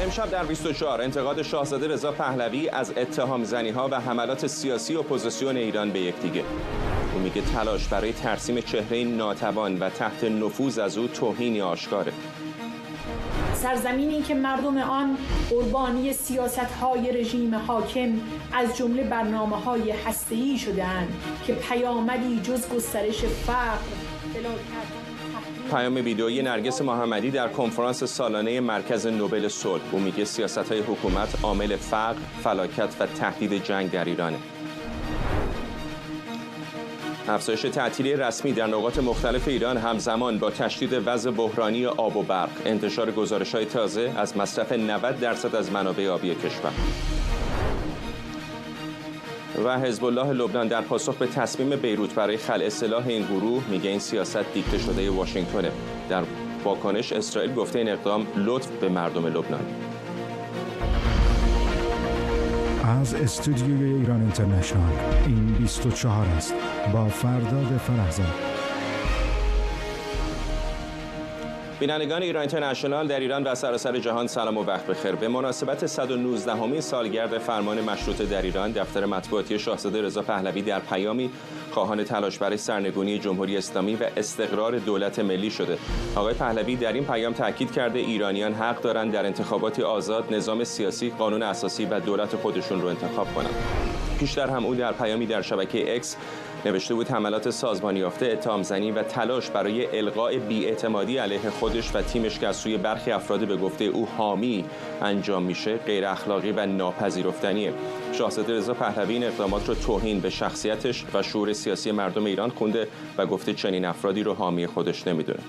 امشب در 24 انتقاد شاهزاده رضا پهلوی از اتهام زنی‌ها و حملات سیاسی اپوزیسیون ایران به یکدیگه. او میگه تلاش برای ترسیم چهره ناتوان و تحت نفوذ از او توهینی آشکاره. سرزمینی که مردم آن قربانی سیاست‌های رژیم حاکم از جمله برنامه‌های هسته‌ای شده‌اند که پیامدی جز گسترش فقر، فلاکت. پیام ویدئویی نرگس محمدی در کنفرانس سالانه مرکز نوبل صلح. او میگه سیاست‌های حکومت عامل فقر، فلاکت و تهدید جنگ در ایرانه. افزایش تعطیلی رسمی در نقاط مختلف ایران همزمان با تشدید وضع بحرانی آب و برق. انتشار گزارش‌های تازه از مصرف 90% از منابع آبی کشور. و حزب الله لبنان در پاسخ به تصمیم بیروت برای خلع سلاح این گروه میگه این سیاست دیکته شده واشنگتنه. در واکنش اسرائیل گفته این اقدام لطف به مردم لبنان. از استودیوی ایران اینترنشنال این 24 است با فرداد فرهزاد. بینندگان ایران اینترنشنال در ایران و سراسر جهان سلام و وقت بخیر. به مناسبت 119مین سالگرد فرمان مشروطه در ایران، دفتر مطبوعاتی شاهزاده رضا پهلوی در پیامی خواهان تلاش برای سرنگونی جمهوری اسلامی و استقرار دولت ملی شده. آقای پهلوی در این پیام تاکید کرده ایرانیان حق دارند در انتخاباتی آزاد نظام سیاسی، قانون اساسی و دولت خودشون رو انتخاب کنند. پیشتر هم او در پیامی در شبکه اکس نوشته بود حملات سازمانی یافته، اتهام زنی و تلاش برای القاء بی‌اعتمادی علیه خودش و تیمش که از سوی برخی افراد به گفته او حامی انجام میشه غیر اخلاقی و ناپذیرفتنیه. شاهزاده رضا پهلوی این اقدامات رو توهین به شخصیتش و شعور سیاسی مردم ایران خونده و گفته چنین افرادی رو حامی خودش نمیدونه.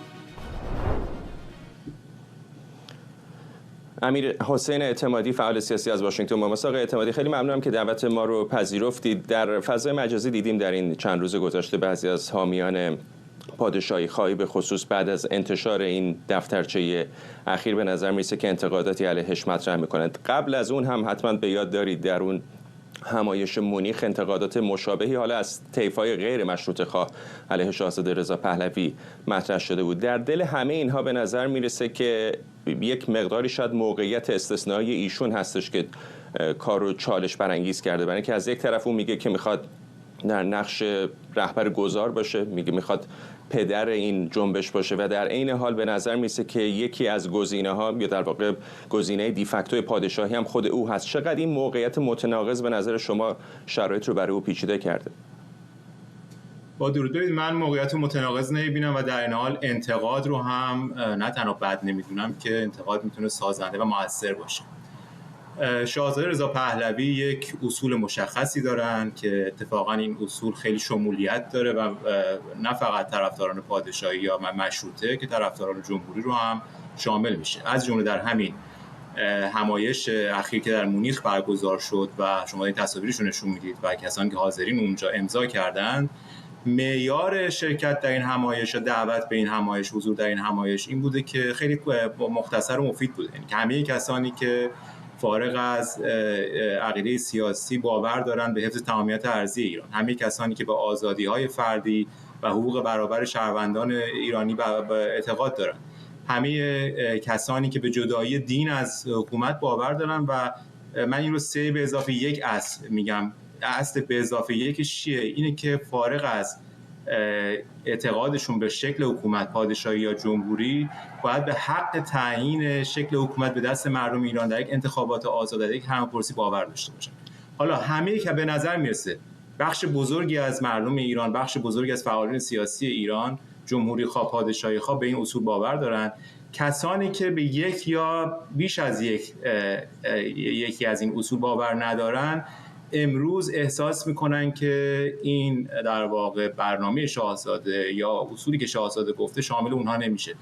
امیر حسین اعتمادی فعال سیاسی از واشنگتن. آقای اعتمادی خیلی ممنونم که دعوت ما رو پذیرفتید. در فضای مجازی دیدیم در این چند روز گذشته بعضی از حامیان پادشاهی خواهی به خصوص بعد از انتشار این دفترچه اخیر به نظر میرسه که انتقاداتی علیهش مطرح میکنند. قبل از اون هم حتما به یاد دارید در اون همایش مونیخ انتقادات مشابهی حالا از طیف‌های غیر مشروطه خواه علیه شاهزاده رضا پهلوی مطرح شده بود. در دل همه اینها به نظر میرسه که یک مقداری شاید موقعیت استثنایی ایشون هستش که کار رو چالش برانگیز کرده، برای اینکه از یک طرف اون میگه که میخواد در نقش رهبر گذار باشه، میگه میخواد پدر این جنبش باشه و در عین حال به نظر میسه که یکی از گزینه‌ها یا در واقع گزینه دیفکتو پادشاهی هم خود او هست. چقدر این موقعیت متناقض به نظر شما شرایط رو برای او پیچیده کرده؟ با درود ببینید، من موقعیت متناقض نمیبینم و در این حال انتقاد رو هم نه تنها بد نمیدونم که انتقاد میتونه سازنده و مؤثر باشه. شاهزاده رضا پهلوی یک اصول مشخصی دارن که اتفاقا این اصول خیلی شمولیت داره و نه فقط طرفداران پادشاهی یا مشروطه که طرفداران جمهوری رو هم شامل میشه. از جمله در همین همایش اخیر که در مونیخ برگزار شد و شما این تصاویرش رو نشون میدید و کسانی که حاضرین اونجا امضا کردند، معیار شرکت در این همایش و دعوت به این همایش، حضور در این همایش این بوده که خیلی مختصر و مفید بوده. یعنی همه کسانی که فارغ از عقیده سیاسی باور دارند به حفظ تمامیت ارضی ایران، همه کسانی که به آزادی‌های فردی و حقوق برابر شهروندان ایرانی اعتقاد دارند، همه کسانی که به جدایی دین از حکومت باور دارند و من این رو 3+1 اصل میگم. اصل به اضافه یکش چیه؟ اینه که فارغ از اعتقادشون به شکل حکومت پادشاهی یا جمهوری باید به حق تعیین شکل حکومت به دست مردم ایران در یک انتخابات آزاد در یک همه‌پرسی باور داشته باشن. حالا همه که به نظر میرسه بخش بزرگی از مردم ایران، بخش بزرگی از فعالین سیاسی ایران، جمهوری خواه پادشاهی خواه، به این اصول باور دارن. کسانی که به یک یا بیش از یکی از این اصول باور ندارن امروز احساس میکنن که این در واقع برنامه شاهزاده یا اصولی که شاهزاده گفته شامل اونها نمیشه.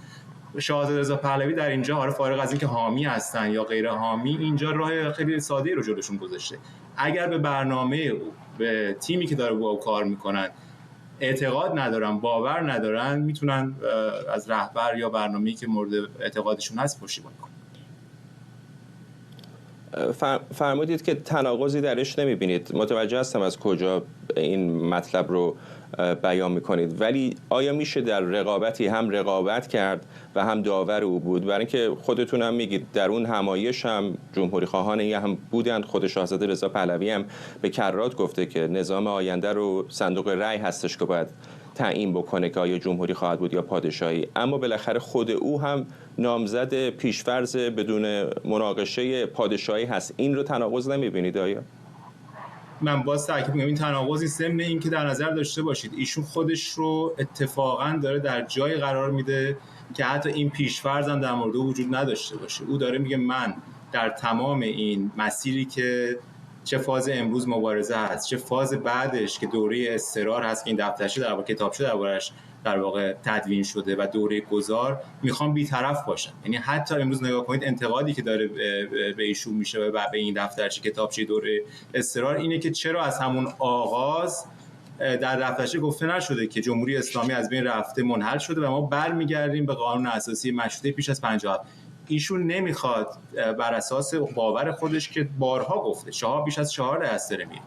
شاهزاده رضا پهلوی در اینجا فارغ از اینکه حامی هستن یا غیر حامی، اینجا راه خیلی ساده‌ای رو جلوشون گذاشته. اگر به برنامه او، به تیمی که داره با او کار میکنن اعتقاد ندارن، باور ندارن، میتونن از رهبر یا برنامه‌ای که مورد اعتقادشون هست پشتیبانی کنن. فرمودید که تناقضی درش نمیبینید. متوجه هستم از کجا این مطلب رو بیان میکنید، ولی آیا میشه در رقابتی هم رقابت کرد و هم داور او بود؟ برای اینکه خودتون هم میگید در اون همایش هم جمهوری خواهان هم بودند. خود شاهزاده رضا پهلوی هم به کرات گفته که نظام آینده رو صندوق رأی هستش که باید تعیین بکنه که آیا جمهوری خواهد بود یا پادشاهی، اما بالاخره خود او هم نامزد پیشفرض بدون مناقشه پادشاهی هست. این رو تناقض نمیبینید آیا؟ من باز تاکید می‌کنم این تناقضی ضمن این که در نظر داشته باشید ایشون خودش رو اتفاقا داره در جای قرار میده که حتی این پیشفرض هم در مورد وجود نداشته باشه. او داره میگه من در تمام این مسیری که چه فاز امروز مبارزه هست، چه فاز بعدش که دوره اضطرار هست که این دفترچه در واقع کتابچه دربارش در واقع تدوین شده و دوره گذار، میخوام بی‌طرف باشم. یعنی حتی امروز نگاه کنید انتقادی که داره به ایشون میشه و به این دفترچه کتابچه دوره اضطرار اینه که چرا از همون آغاز در دفترچه گفته نشده که جمهوری اسلامی از بین رفته، منحل شده و ما برمیگردیم به قانون اساسی مشروطه پیش از 57. ایشون نمیخواد بر اساس باور خودش که بارها گفته بیش از 4 دهه است داره میگه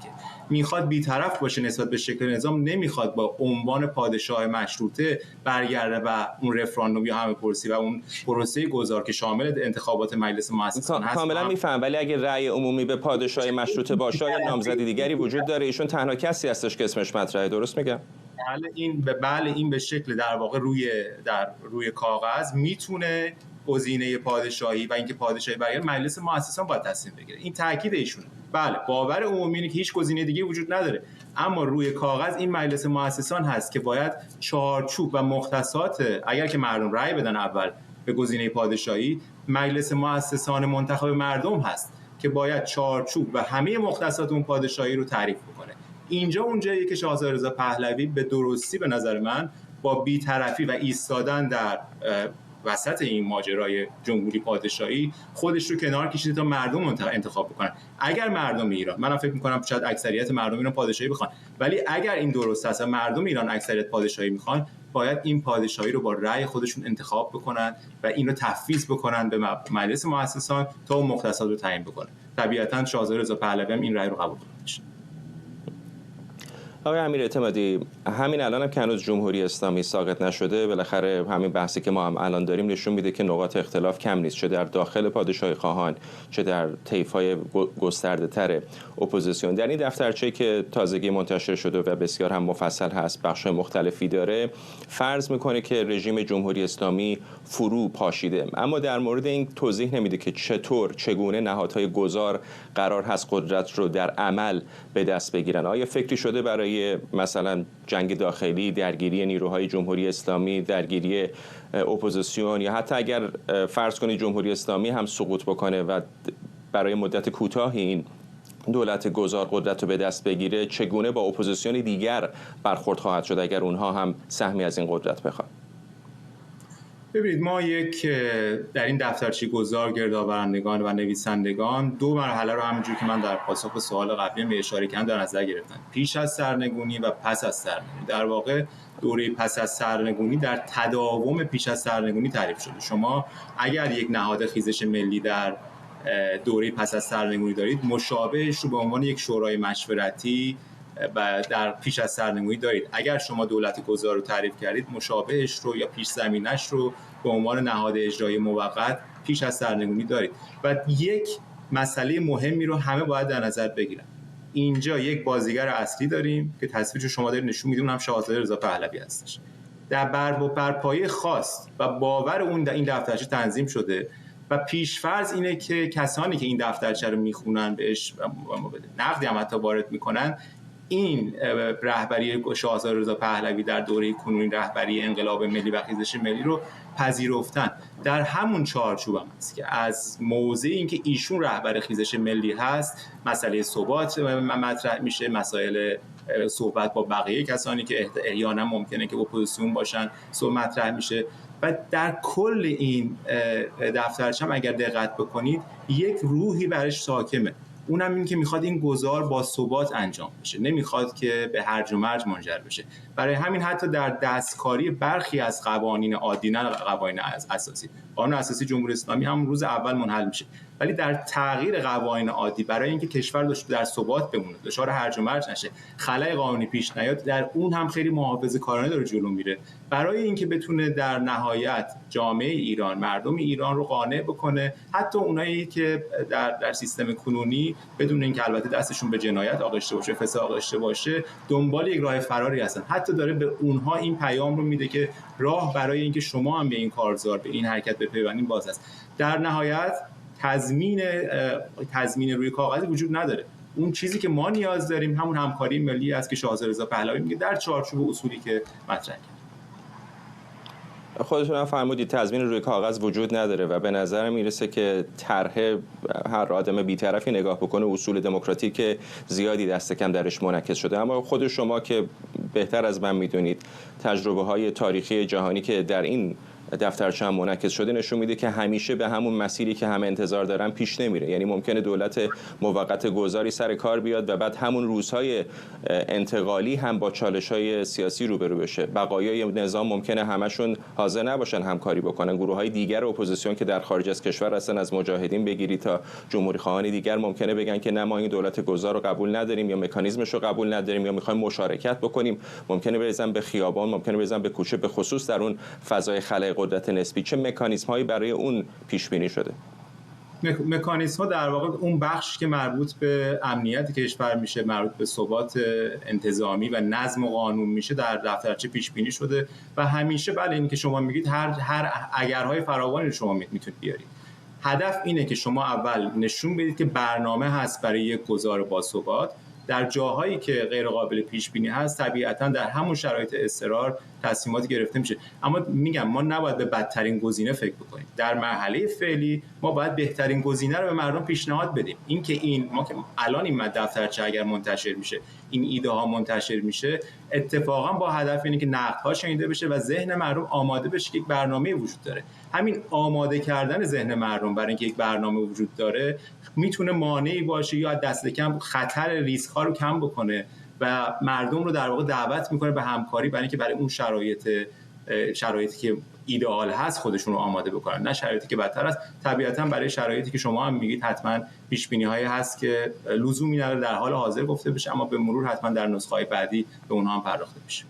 میخواد بی‌طرف باشه نسبت به شکل نظام، نمیخواد با عنوان پادشاه مشروطه برگرده و اون رفراندوم یا همه‌پرسی و اون پروسه گذار که شامل انتخابات مجلس مؤسسان هست. کاملا میفهم، ولی اگه رأی عمومی به پادشاه مشروطه باشه یا نامزد دیگری وجود داره، ایشون تنها کسی هستش که اسمش مطرحه. درست میگم؟ این به شکل در واقع روی کاغذ میتونه گزینه پادشاهی و اینکه پادشاهی برای مجلس مؤسسان باید تصمیم بگیره. این تاکید ایشونه. بله، باور عمومی اینه که هیچ گزینه دیگه وجود نداره، اما روی کاغذ این مجلس مؤسسان هست که باید چارچوب و مختصات، اگر که مردم رأی بدن اول به گزینه پادشاهی، مجلس مؤسسان منتخب مردم هست که باید چارچوب و همه مختصات اون پادشاهی رو تعریف بکنه. اینجا اونجاییه که شاهزاده رضا پهلوی به درستی به نظر من با بی‌طرفی و ایستادن در وسط این ماجرای جمهوری پادشاهی خودش رو کنار کشیده تا مردم انتخاب بکنن. اگر مردم ایران، منم فکر می‌کنم شاید اکثریت مردم ایران پادشاهی بخوان، ولی اگر این درست است و مردم ایران اکثریت پادشاهی میخوان، باید این پادشاهی رو با رأی خودشون انتخاب بکنن و اینو تفویض بکنن به مجلس مؤسسان تا اون مختصات رو تعیین بکنه. طبیعتاً شاهزاده رضا پهلوی هم این رأی رو قبول می‌کنه. آقای امیراعتمادی، همین الان هم که هنوز جمهوری اسلامی ساقط نشده، بالاخره همین بحثی که ما هم الان داریم نشون میده که نقاط اختلاف کم نیست، چه در داخل پادشاهی خواهان چه در طیف‌های گسترده‌تر اپوزیسیون. در این دفترچه‌ای که تازگی منتشر شده و بسیار هم مفصل هست، بخش‌های مختلفی داره، فرض میکنه که رژیم جمهوری اسلامی فرو پاشیده، اما در مورد این توضیح نمیده که چگونه نهادهای گذار قرار هست قدرت رو در عمل به دست بگیرن. آیا فکری شده برای مثلا جنگ داخلی، درگیری نیروهای جمهوری اسلامی، درگیری اپوزیسیون، یا حتی اگر فرض کنید جمهوری اسلامی هم سقوط بکنه و برای مدت کوتاهی این دولت گذار قدرت رو به دست بگیره، چگونه با اپوزیسیون دیگر برخورد خواهد شد اگر اونها هم سهمی از این قدرت بخوان؟ ببینید، ما در این دفترچه گذار گردآورندگان و نویسندگان 2 مرحله رو همونجور که من در پاسخ به سوال قبلی به اشاره کردم در نظر گرفتن: پیش از سرنگونی و پس از سرنگونی. در واقع دوره پس از سرنگونی در تداوم پیش از سرنگونی تعریف شده. شما اگر یک نهاد خیزش ملی در دوره پس از سرنگونی دارید، مشابهش رو به عنوان یک شورای مشورتی و در پیش از سرنگونی دارید. اگر شما دولت گذار رو تعریف کردید، مشابهش رو یا پیش زمینش رو به عنوان نهاد اجرایی موقت پیش از سرنگونی دارید. و یک مسئله مهمی رو همه باید در نظر بگیرن. اینجا یک بازیگر اصلی داریم که تصویرش شما دارید نشون میدید، اونم شاهزاده رضا پهلوی هستش. بر پایه خواست و باور اون این دفترچه تنظیم شده و پیشفرض اینه که کسانی که این دفترچه رو میخونن، بهش نقدی هم حتی وارد میکنن، این رهبری شاهزاده رضا پهلوی در دوره کنونی رهبری انقلاب ملی و خیزش ملی رو پذیرفتن. در همون چارچوب هم هست که از موضع اینکه ایشون رهبر خیزش ملی هست، مسئله ثبات مطرح میشه، مسائل صحبت با بقیه کسانی که احیانا ممکنه که اپوزیسیون باشن مطرح میشه. و در کل این دفترچه هم اگر دقت بکنید، یک روحی برش حاکمه. اونم این که میخواد این گذار با ثبات انجام بشه، نمیخواد که به هرج و مرج منجر بشه. برای همین حتی در دستکاری برخی از قوانین عادی، نه قوانین اساسی، قانون اساسی جمهوری اسلامی هم روز اول منحل میشه، ولی در تغییر قوانین عادی برای اینکه کشور در ثبات بمونه، دچار هرج و مرج نشه، خلأ قانونی پیش نیاد، در اون هم خیلی محافظه‌کارانه داره جلو میره برای اینکه بتونه در نهایت جامعه ایران، مردم ایران رو قانع بکنه، حتی اونایی که در سیستم کنونی بدون اینکه البته دستشون به جنایت آغشته باشه، فساد آغشته باشه، دنبال یک راه فراری هستن. حتی داره به اونها این پیام رو میده که راه برای اینکه شما هم به این کارزار، به این حرکت بپیوندین باز است. در نهایت تضمین روی کاغذی وجود نداره. اون چیزی که ما نیاز داریم همون همکاری ملی است که شاهزاده رضا پهلوی میگه در چارچوب اصولی که مطرح کرد. خودتون هم فرمودید تضمین روی کاغذ وجود نداره و به نظر میرسه که طرح هر آدم بی‌طرفی نگاه بکنه اصول دموکراتیک زیادی دست کم درش منعکس شده. اما خود شما که بهتر از من میدونید تجربه‌های تاریخی جهانی که در این دفترچه هم منعکس شده نشون میده که همیشه به همون مسیری که همه انتظار دارن پیش نمیره. یعنی ممکنه دولت موقت گذاری سر کار بیاد و بعد همون روزهای انتقالی هم با چالش‌های سیاسی روبرو بشه. بقایای نظام ممکنه همشون حاضر نباشن همکاری بکنن. گروه‌های دیگر اپوزیسیون که در خارج از کشور هستن، از مجاهدین بگیرید تا جمهوری خواهان دیگر، ممکنه بگن که نه ما این دولت گذار رو قبول نداریم یا مکانیزمش رو قبول نداریم یا می‌خوایم مشارکت بکنیم. ممکنه بریزن به خیابان، ممکنه بریزن به کوچه، به خصوص در اون فضای خلأ قدرت نسبی. چه مکانیزم‌هایی برای اون پیش بینی شده؟ مکانیزم‌ها در واقع اون بخش که مربوط به امنیت کشور میشه، مربوط به ثبات انتظامی و نظم و قانون میشه، در دفترچه پیش بینی شده و همیشه بله این که شما میگید هر اگرهای فراوانی رو شما میتونید بیارید. هدف اینه که شما اول نشون بدید که برنامه هست برای یک گذار با ثبات. در جاهایی که غیر قابل پیش بینی هست طبیعتاً در همون شرایط اضطرار تصمیماتی گرفته میشه. اما میگم ما نباید به بدترین گزینه فکر بکنیم. در مرحله فعلی ما باید بهترین گزینه رو به مردم پیشنهاد بدیم. ما که الان این دفترچه اگر منتشر میشه، این ایده ها منتشر میشه، اتفاقا با هدف اینه که نقدها شنیده بشه و ذهن مردم آماده بشه که یک برنامه وجود داره. همین آماده کردن ذهن مردم برای اینکه یک برنامه وجود داره میتونه مانعی باشه یا دست کم خطر ریسک ها رو کم بکنه و مردم رو در واقع دعوت میکنه به همکاری برای اینکه برای اون شرایطی که ایدئال هست خودشون رو آماده بکنن، نه شرایطی که بدتر است. طبیعتاً برای شرایطی که شما هم میگید حتما پیش بینی هایی هست که لزومی نداره در حال حاضر گفته بشه، اما به مرور حتما در نسخه های بعدی به اونها هم پرداخته بشه.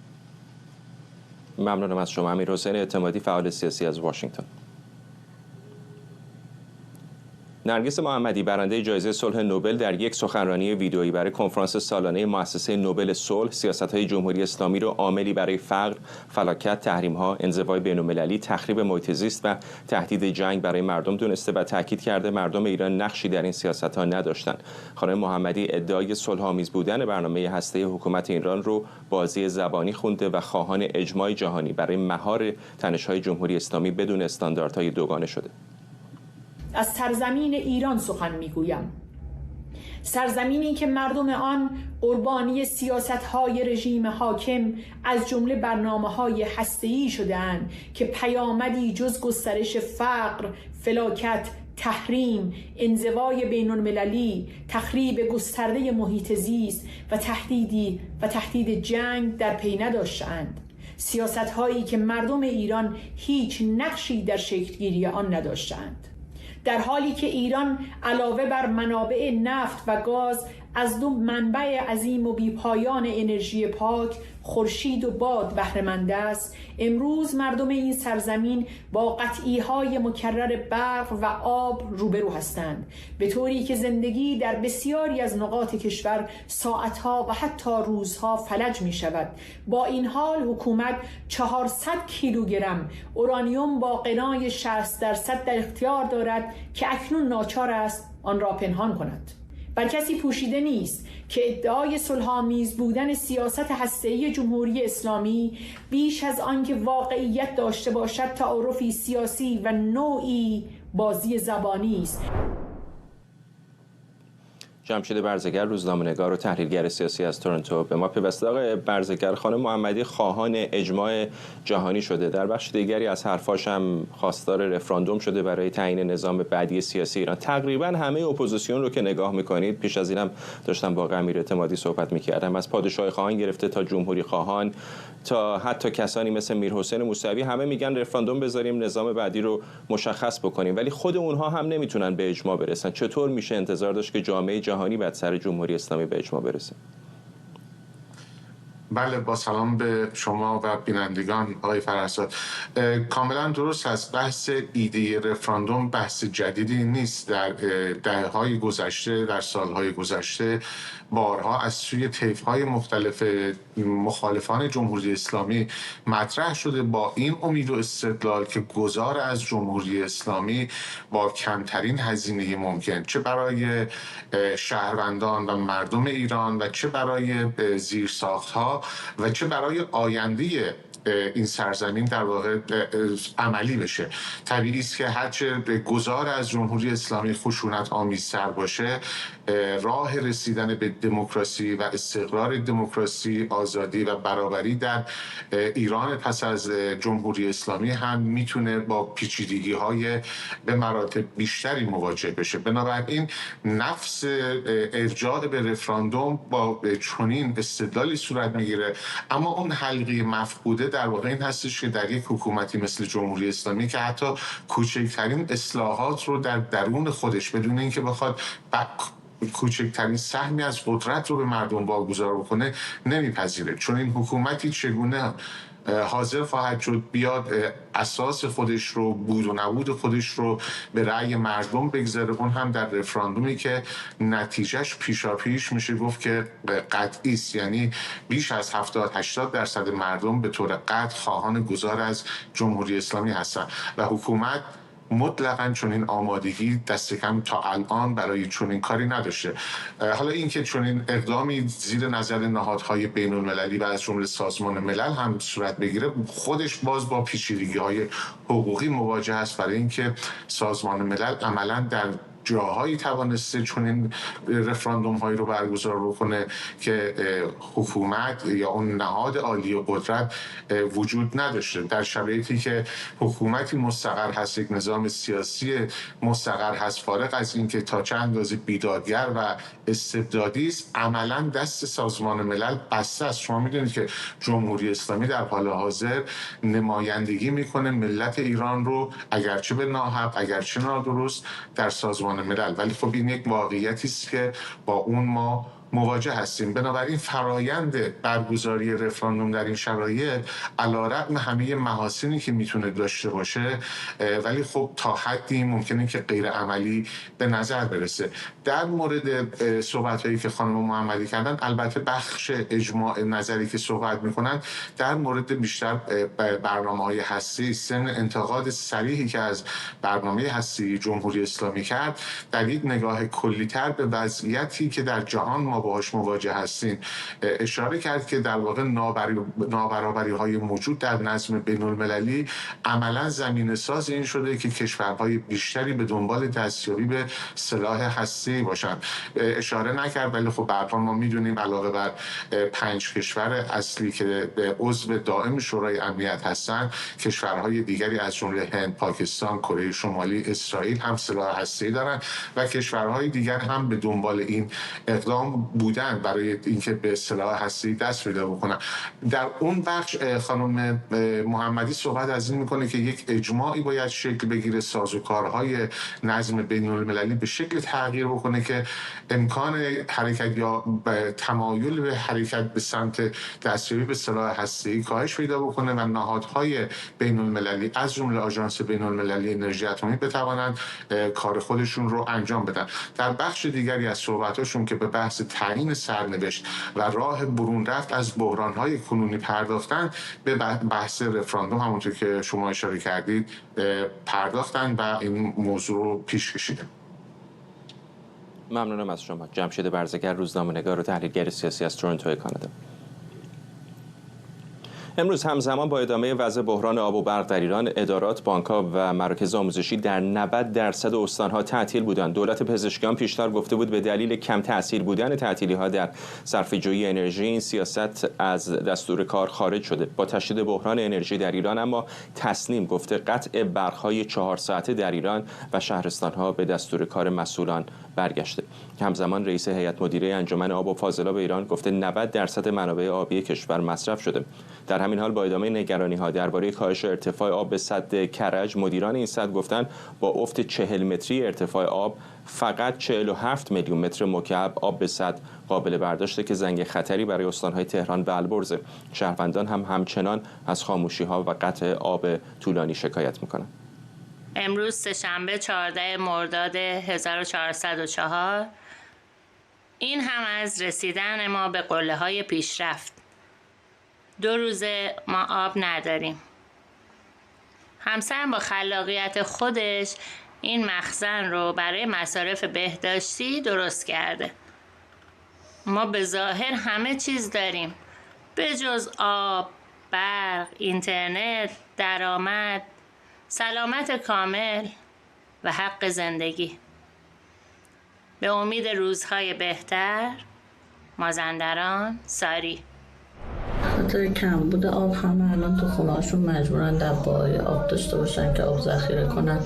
ممنونم از شما. امیرحسین اعتمادی، فعال سیاسی از واشنگتن. نرگس محمدی، برنده جایزه صلح نوبل، در یک سخنرانی ویدئویی برای کنفرانس سالانه مؤسسه نوبل صلح سیاست‌های جمهوری اسلامی رو عاملی برای فقر، فلاکت، تحریم‌ها، انزوای بین‌المللی، تخریب محیط زیست و تهدید جنگ برای مردم دونسته و تاکید کرده مردم ایران نقشی در این سیاست‌ها نداشتند. خانم محمدی ادعای صلح‌آمیز بودن برنامه هسته‌ای حکومت ایران رو بازی زبانی خونده و خواهان اجماع جهانی برای مهار تنش‌های جمهوری اسلامی بدون استانداردهای دوگانه شده. از سرزمین ایران سخن میگویم، سرزمینی که مردم آن قربانی سیاست‌های رژیم حاکم از جمله برنامه‌های هسته‌ای شده‌اند که پیامدی جز گسترش فقر، فلاکت، تحریم، انزوای بین‌المللی، تخریب گسترده محیط زیست و تهدید جنگ در پی نداشتند. سیاست‌هایی که مردم ایران هیچ نقشی در شکل‌گیری آن نداشتند. در حالی که ایران علاوه بر منابع نفت و گاز از دو منبع عظیم و بیپایان انرژی پاک، خورشید و باد بهره‌مند است، امروز مردم این سرزمین با قطعی‌های مکرر برق و آب روبرو هستند، به طوری که زندگی در بسیاری از نقاط کشور ساعتها و حتی روزها فلج می شود. با این حال حکومت 400 کیلوگرم اورانیوم با غنای 60% در اختیار دارد که اکنون ناچار است آن را پنهان کند. بر کسی پوشیده نیست که ادعای صلح‌آمیز بودن سیاست هسته‌ای جمهوری اسلامی بیش از آنکه واقعیت داشته باشد تعارفی سیاسی و نوعی بازی زبانی است. جمشید برزگر، روزنامه‌نگار و تحلیلگر سیاسی از تورنتو به ما پیوسته. آقای برزگر، خانم محمدی خواهان اجماع جهانی شده، در بخش دیگری از حرفاش هم خواستار رفراندوم شده برای تعیین نظام بعدی سیاسی ایران. تقریبا همه اپوزیسیون رو که نگاه می‌کنید، پیش از اینم داشتم با امیر اعتمادی صحبت می‌کردم، از پادشاهی خواهان گرفته تا جمهوری خواهان تا حتی کسانی مثل میرحسین موسوی، همه میگن رفراندوم بذاریم نظام بعدی رو مشخص بکنیم، ولی خود اونها هم نمیتونن به اجماع برسن. چطور میشه انتظار داشت که جامعه جهانی بعد سر جمهوری اسلامی به اجماع برسه؟ بله، با سلام به شما و بینندگان آقای فرهزاد. کاملا درست است. بحث ایده رفراندوم بحث جدیدی نیست. در دهه‌های گذشته، در سالهای گذشته بارها از سوی طیف‌های مختلف مخالفان جمهوری اسلامی مطرح شده با این امید و استدلال که گذار از جمهوری اسلامی با کمترین هزینه ممکن، چه برای شهروندان و مردم ایران و چه برای زیرساخت‌ها و چه برای آینده این سرزمین در واقع عملی بشه. طبیعی است که هرچه گذار از جمهوری اسلامی خشونت آمیزتر باشه، راه رسیدن به دموکراسی و استقرار دموکراسی، آزادی و برابری در ایران پس از جمهوری اسلامی هم میتونه با پیچیدگی‌های به مراتب بیشتری مواجه بشه. بنابراین نفس ارجاع به رفراندوم با چنین استدلالی صورت میگیره، اما اون حلقه مفقوده در واقع این هستش که در یک حکومتی مثل جمهوری اسلامی که حتی کوچکترین اصلاحات رو در درون خودش بدون اینکه بخواد کوچکترین سهمی از قدرت رو به مردم واگذار بکنه نمیپذیره. چون این حکومتی چگونه حاضر خواهد شد بیاد اساس خودش رو، بود و نبود خودش رو به رأی مردم بگذاره، اون هم در رفراندومی که نتیجهش پیشاپیش میشه گفت که قطعی است. یعنی بیش از 70-80% مردم به طور قطع خواهان گذار از جمهوری اسلامی هستن و حکومت مطلقاً چنین آمادگی دست کم تا الان برای چنین کاری نداشته. حالا اینکه چنین اقدامی زیر نظر نهادهای بین المللی و از جمله سازمان ملل هم صورت بگیره، خودش باز با پیچیدگی‌های حقوقی مواجه است، برای اینکه سازمان ملل عملاً در جاهایی توانسته چنین رفراندوم هایی رو برگزار بکنه که حکومت یا اون نهاد عالی قدرت وجود نداشته. در شرایطی که حکومتی مستقر هست، یک نظام سیاسی مستقر هست، فارغ از اینکه تا چند اندازه بیدادگر و استبدادی است، عملا دست سازمان ملل بسته است. شما میدونید که جمهوری اسلامی در حال حاضر نمایندگی میکنه ملت ایران رو، اگرچه به ناحق، اگرچه نادرست، در سازمان ملل، ولی خب این یک واقعیتی است که با اون ما مواجه هستیم. بنابراین فرایند برگزاری رفراندوم در این شرایط علیرغم همه محاسنی که میتونه داشته باشه، ولی خب تا حدی ممکنه که غیر عملی به نظر برسه. در مورد صحبت‌هایی که خانم محمدی کردن، البته بخش اجماع نظری که صحبت میکنن در مورد بیشتر برنامه‌های هسته‌ای، سن انتقاد صریحی که از برنامه هسته‌ای جمهوری اسلامی کرد، در یک نگاه کلی‌تر به وضعیتی که در جهان ما باهاش مواجه هستیم اشاره کرد که در واقع نابرابری‌های موجود در نظم بین‌المللی عملاً زمینه‌ساز این شده که کشورهای بیشتری به دنبال دستیابی به سلاح هسته‌ای باشند. اشاره نکرد، ولی خب به هر حال ما می‌دونیم علاوه بر 5 کشور اصلی که عضو دائم شورای امنیت هستند، کشورهای دیگری از جمله هند، پاکستان، کره شمالی، اسرائیل هم سلاح هسته‌ای دارند و کشورهای دیگر هم به دنبال این اقدام بودن برای اینکه به سلاح هسته‌ای دست پیدا بکنن. در اون بخش خانم محمدی صحبت از این میکنه که یک اجماعی باید شکل بگیره، سازوکارهای نظم بین‌المللی به شکل تغییر بکنه که امکان حرکت یا تمایل به حرکت به سمت دستیابی به سلاح هسته‌ای کاهش پیدا بکنه و نهادهای بین‌المللی از جمله آژانس بین‌المللی انرژی اتمی بتوانند کار خودشون رو انجام بدن. در بخش دیگری از صحبتاشون که به بحث تعیین سرنوشت و راه برون رفت از بحران‌های کنونی پرداختن، به بحث رفراندوم همونطور که شما اشاره کردید پرداختن و این موضوع رو پیش کشیدن. ممنونم از شما. جمشید برزگر، روزنامه‌نگار و تحلیلگر سیاسی از تورنتو کانادا. امروز همزمان با ادامه وضع بحران آب و برق در ایران، ادارات، بانک‌ها و مراکز آموزشی در 90% استان‌ها تعطیل بودند. دولت پزشکیان پیشتر گفته بود به دلیل کم تأثیر بودن تعطیلی‌ها در صرفه‌جویی انرژی این سیاست از دستور کار خارج شده. با تشدید بحران انرژی در ایران اما تصنیم گفته قطع برق‌های 4 ساعته در ایران و شهرستان‌ها به دستور کار مسئولان برگشته. همزمان رئیس هیئت مدیره انجمن آب و فاضلاب ایران گفته 90% منابع آبی کشور مصرف شده. در همین حال با ادامه نگرانی‌ها درباره کاهش ارتفاع آب به سد کرج، مدیران این سد گفتند با افت 40 متری ارتفاع آب فقط 47 میلیون متر مکعب آب به سد قابل برداشته که زنگ خطری برای استان‌های تهران و البرز. شهروندان هم همچنان از خاموشی‌ها و قطع آب طولانی شکایت می‌کنند. امروز سه‌شنبه 14 مرداد 1404 این هم از رسیدن ما به قله‌های پیشرفت. 2 روزه ما آب نداریم. همسرم با خلاقیت خودش این مخزن رو برای مصارف بهداشتی درست کرده. ما به ظاهر همه چیز داریم به جز آب، برق، اینترنت، درآمد، سلامت کامل و حق زندگی. به امید روزهای بهتر. مازندران، ساری. خاطر کمبود آب همه الان تو خونه‌هاشون مجبورن دبه‌های آب داشته باشن که آب ذخیره کنن.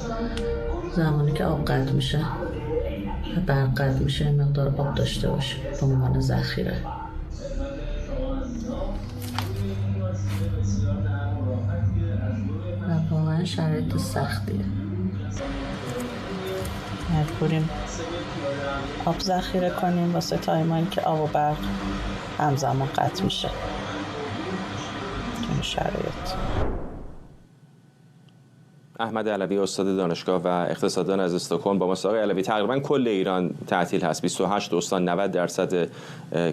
زمانی که آب قطع میشه و برق قطع میشه مقدار آب داشته باشه به عنوان ذخیره. و واقعا شرایط سختیه. مجبوریم آب ذخیره کنیم واسه تایمایی که آب و برق همزمان قطع میشه. شرایط. احمد علوی استاد دانشگاه و اقتصاددان از استکهلم با ما. آقای علوی، تقریبا کل ایران تعطیل هست، 28 استان، 90%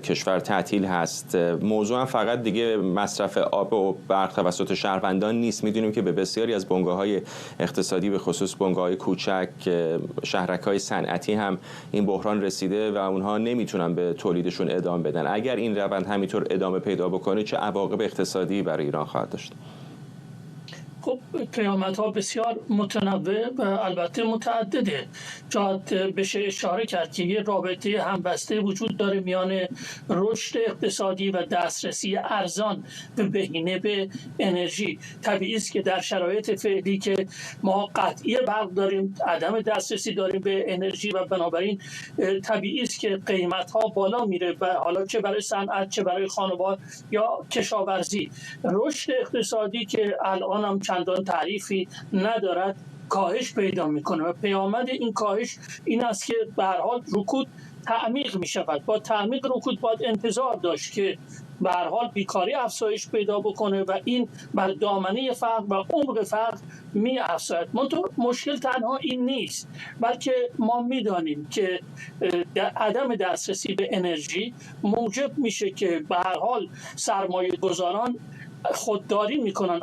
کشور تعطیل هست. موضوع هم فقط دیگه مصرف آب و برق توسط شهروندان نیست. میدونیم که به بسیاری از بنگاه‌های اقتصادی به خصوص بنگاه‌های کوچک، شهرک‌های صنعتی هم این بحران رسیده و اونها نمیتونن به تولیدشون ادامه بدن. اگر این روند همینطور ادامه پیدا بکنه چه عواقب اقتصادی برای ایران خواهد داشت؟ خب پیامدها بسیار متنوع و البته متعدده. شاید بشه اشاره کرد که یه رابطه همبسته وجود داره میان رشد اقتصادی و دسترسی ارزان به بهینه به انرژی. طبیعی است که در شرایط فعلی که ما قطعی برق داریم، عدم دسترسی داریم به انرژی و بنابراین طبیعی است که قیمت‌ها بالا میره و حالا چه برای صنعت چه برای خانوار یا کشاورزی. رشد اقتصادی که الان هم چندان تعریفی ندارد کاهش پیدا میکنه و پیامد این کاهش این است که به هر حال رکود تعمیق میشود. با تعمیق رکود باید انتظار داشت که به هر حال بیکاری افزایش پیدا بکنه و این بر دامنه فقر و عمق فقر می افزاید. مشکل تنها این نیست، بلکه ما میدانیم که عدم دسترسی به انرژی موجب میشه که به هر حال سرمایه گذاران خودداری میکنن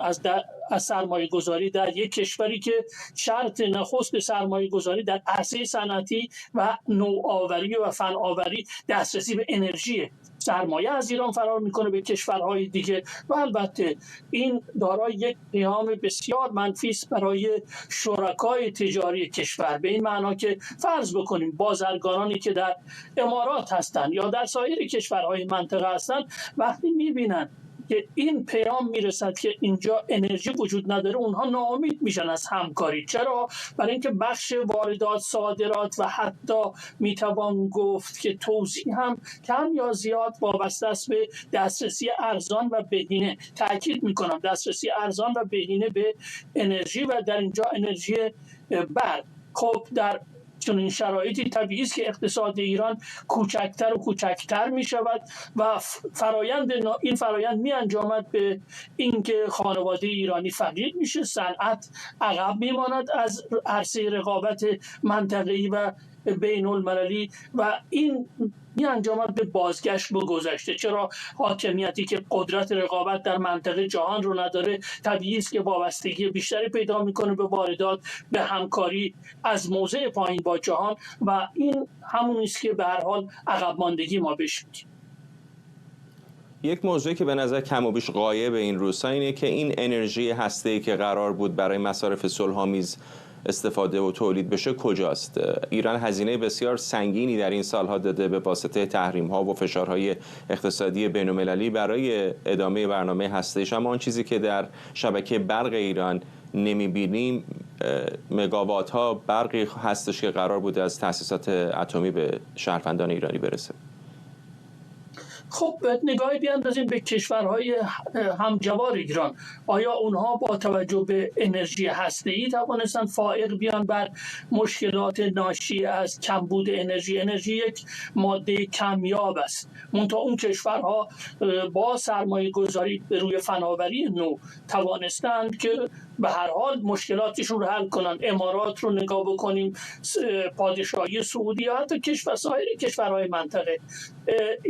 از سرمایه گذاری در یک کشوری که شرط نخست سرمایه گذاری در عرصه صنعتی و نوآوری و فناوری دسترسی به انرژیه. سرمایه از ایران فرار میکنه به کشورهای دیگه و البته این دارای یک پیام بسیار منفی است برای شرکای تجاری کشور، به این معنا که فرض بکنیم بازرگانانی که در امارات هستند یا در سایر کشورهای منطقه هستند وقتی میبینن که این پیام میرسد که اینجا انرژی وجود نداره اونها ناامید میشن از همکاری. چرا؟ برای اینکه بخش واردات، صادرات و حتی میتوان گفت که توزیع هم کم یا زیاد وابسته است به دسترسی ارزان و بهینه. تاکید میکنم دسترسی ارزان و بهینه به انرژی و در اینجا انرژی برق. خب در چون این شرایطی طبیعی است که اقتصاد ایران کوچکتر و کوچکتر می شود و این فرایند می انجامد به اینکه خانواده ایرانی فقیر میشه، صنعت عقب می ماند از عرصه رقابت منطقه‌ای و بین المللی و این انجامات به بازگشت به گذشته. چرا؟ حاکمیتی که قدرت رقابت در منطقه جهان رو نداره طبیعی است که وابستگی بیشتری پیدا میکنه به واردات، به همکاری از موضع پایین با جهان و این همون است که به هر حال عقب ماندگی ما بهش میگیم. یک موضوعی که به نظر کم و بیش غایب این روزها اینه که این انرژی هسته‌ای که قرار بود برای مصارف صلح‌آمیز استفاده و تولید بشه کجاست؟ ایران هزینه بسیار سنگینی در این سالها داده به واسطه تحریم‌ها و فشارهای اقتصادی بین‌المللی برای ادامه برنامه هسته‌ایش، اما آن چیزی که در شبکه برق ایران نمی‌بینیم مگاوات‌ها برقی هستش که قرار بود از تأسیسات اتمی به شهروندان ایرانی برسه. خب نگاهی بیاندازیم به کشورهای همجوار ایران. آیا اونها با توجه به انرژی هسته‌ای توانستند فائق بیان بر مشکلات ناشی از کمبود انرژی؟ انرژی یک ماده کمیاب است. منتها اون کشورها با سرمایه گذاری به روی فناوری نو توانستند که به هر حال مشکلاتشون رو حل کنن. امارات رو نگاه بکنیم، پادشاهی سعودی یا حتی سایر کشورهای منطقه.